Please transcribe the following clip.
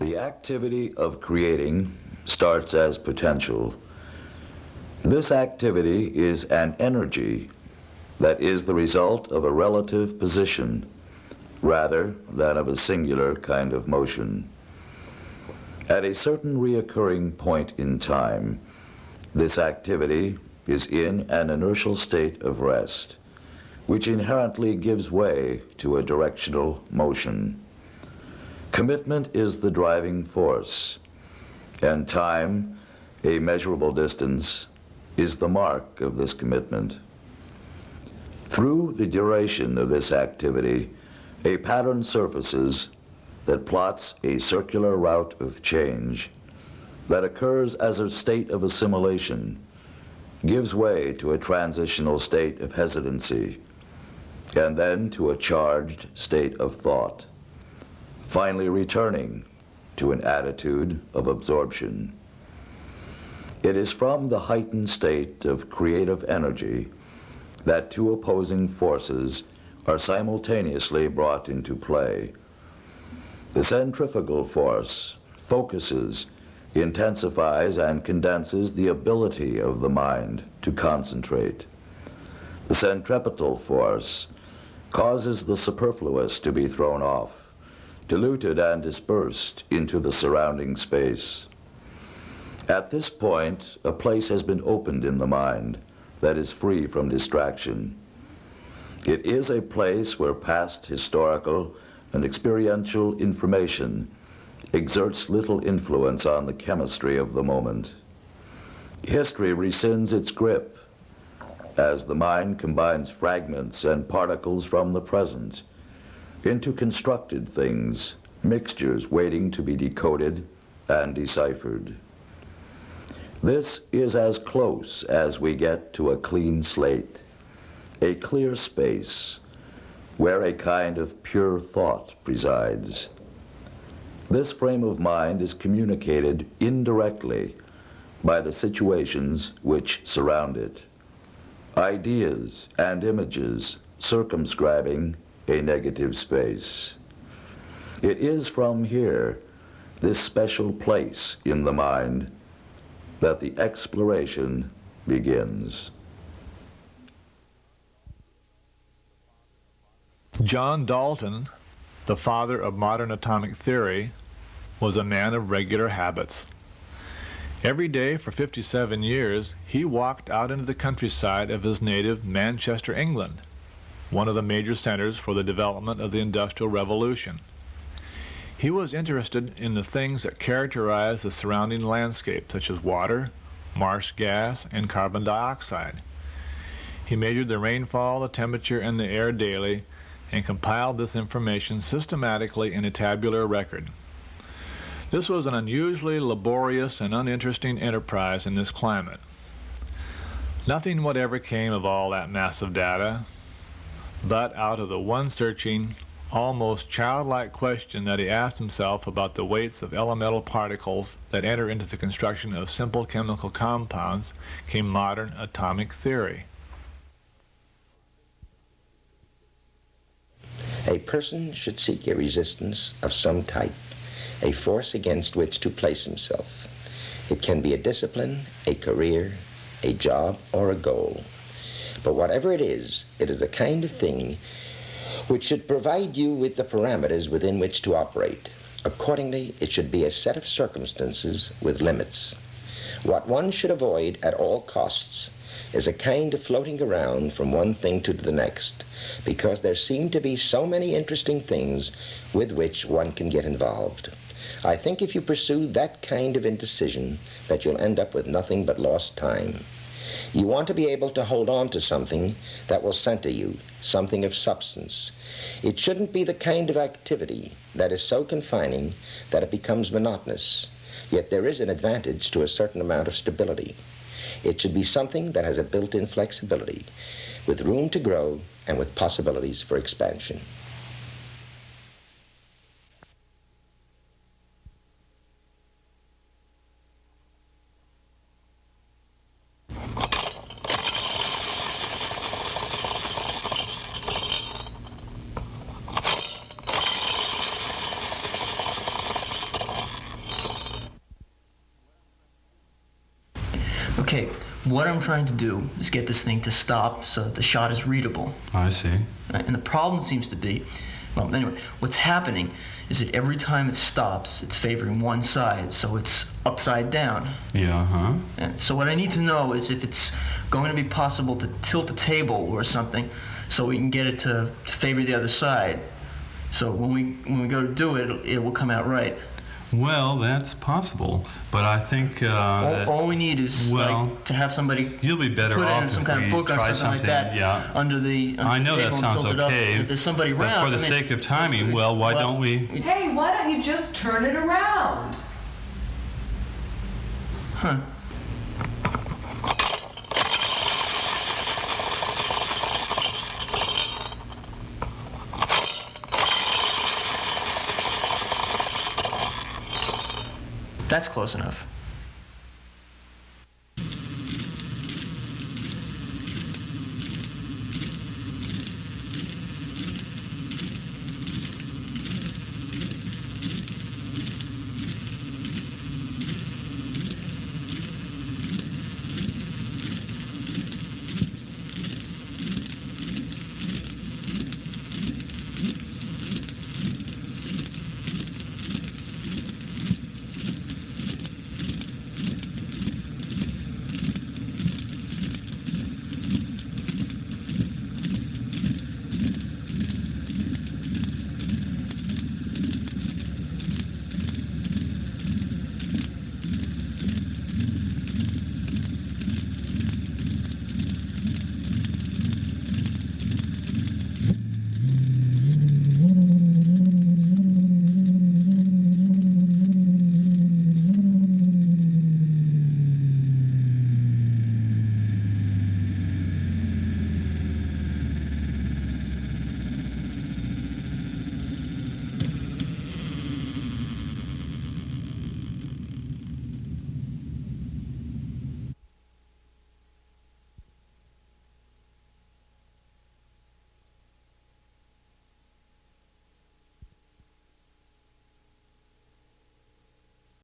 The activity of creating starts as potential. This activity is an energy that is the result of a relative position rather than of a singular kind of motion. At a certain reoccurring point in time, this activity is in an inertial state of rest, which inherently gives way to a directional motion. Commitment is the driving force, and time, a measurable distance, is the mark of this commitment. Through the duration of this activity, a pattern surfaces that plots a circular route of change that occurs as a state of assimilation, gives way to a transitional state of hesitancy, and then to a charged state of thought, finally returning to an attitude of absorption. It is from the heightened state of creative energy that two opposing forces are simultaneously brought into play. The centrifugal force focuses, intensifies, and condenses the ability of the mind to concentrate. The centripetal force causes the superfluous to be thrown off, diluted and dispersed into the surrounding space. At this point, a place has been opened in the mind that is free from distraction. It is a place where past historical and experiential information exerts little influence on the chemistry of the moment. History rescinds its grip as the mind combines fragments and particles from the present into constructed things, mixtures waiting to be decoded and deciphered. This is as close as we get to a clean slate, a clear space where a kind of pure thought presides. This frame of mind is communicated indirectly by the situations which surround it, ideas and images circumscribing a negative space. It is from here, this special place in the mind, that the exploration begins. John Dalton, the father of modern atomic theory, was a man of regular habits. Every day for 57 years, he walked out into the countryside of his native Manchester, England, one of the major centers for the development of the Industrial Revolution. He was interested in the things that characterize the surrounding landscape, such as water, marsh gas, and carbon dioxide. He measured the rainfall, the temperature, and the air daily, and compiled this information systematically in a tabular record. This was an unusually laborious and uninteresting enterprise in this climate. Nothing whatever came of all that massive data, but out of the one searching, almost childlike question that he asked himself about the weights of elemental particles that enter into the construction of simple chemical compounds came modern atomic theory. A person should seek a resistance of some type, a force against which to place himself. It can be a discipline, a career, a job, or a goal. But whatever it is the kind of thing which should provide you with the parameters within which to operate. Accordingly, it should be a set of circumstances with limits. What one should avoid at all costs is a kind of floating around from one thing to the next, because there seem to be so many interesting things with which one can get involved. I think if you pursue that kind of indecision, that you'll end up with nothing but lost time. You want to be able to hold on to something that will center you, something of substance. It shouldn't be the kind of activity that is so confining that it becomes monotonous, yet there is an advantage to a certain amount of stability. It should be something that has a built-in flexibility, with room to grow and with possibilities for expansion. Okay, what I'm trying to do is get this thing to stop so that the shot is readable. I see. And the problem seems to be, well, anyway, what's happening is that every time it stops, it's favoring one side, so it's upside down. Yeah, huh? And so what I need to know is if it's going to be possible to tilt the table or something so we can get it to favor the other side. So when we go to do it, it will come out right. Well, that's possible, but I think that All we need is to have somebody you'll be better put off in some if kind we of book or try something like that yeah. under the I know table that sounds and tilt okay, it up. If there's somebody but around, for the sake of timing, well, why don't we? Hey, why don't you just turn it around? Huh. That's close enough.